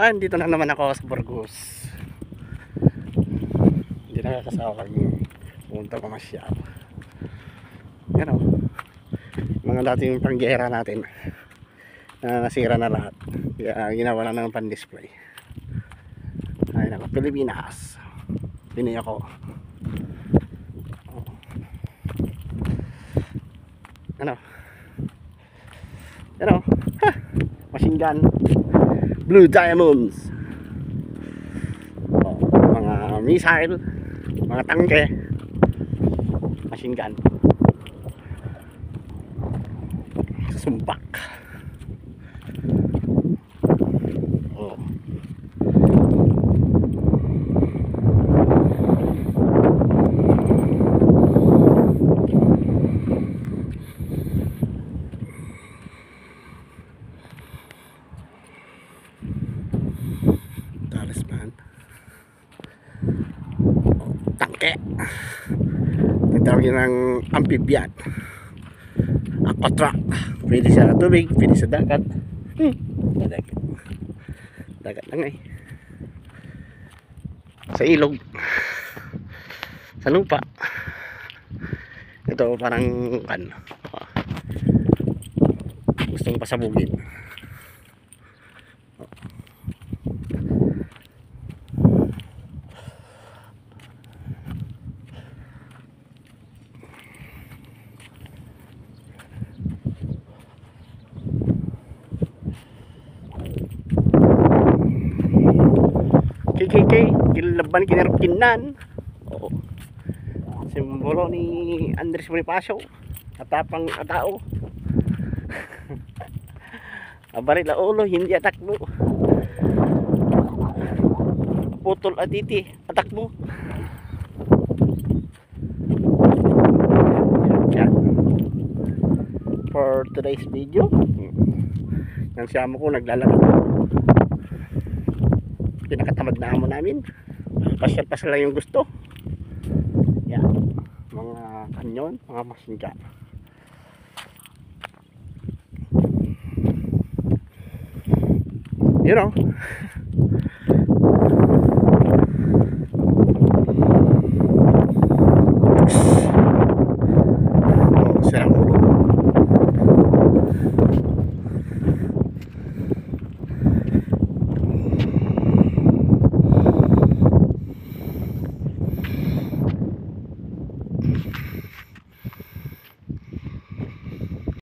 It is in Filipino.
Dito na naman ako sa Burgos. Hindi nakakasawa kami pumunta pamasyal. Yan o, mga dating panggera natin na nasira na lahat. Kaya ginawa na ng pan-display. Ay nako, Pilipinas. Pinay ako. Ano? Ano? Ha! Machine gun. Blue Diamonds. Mga missile, mga tangke, machine gun. Sumpak. Oh. Talisman. Tangke. Nagtawag yun ng amphibian. Aquatrack. Pwede sa tubig, pwede sa dagat. Dagat. Dagat lang eh. Sa ilog. Sa lupa. Ito parang gustong pasabugin. KKK, kilaban kinarkinan. Oo. Simbolo ni Andres Bonifacio. Atapang atao. Abaril la ulo, hindi atakbo. Putol atiti, atakbo. Yan. For today's video, yung siyamo ko naglalaro. Pinakatamad na amo namin. Pasyal-pasyal lang yung gusto. Yan. Mga kanyon, mga machine gun. You know. Oh, sarang ulo.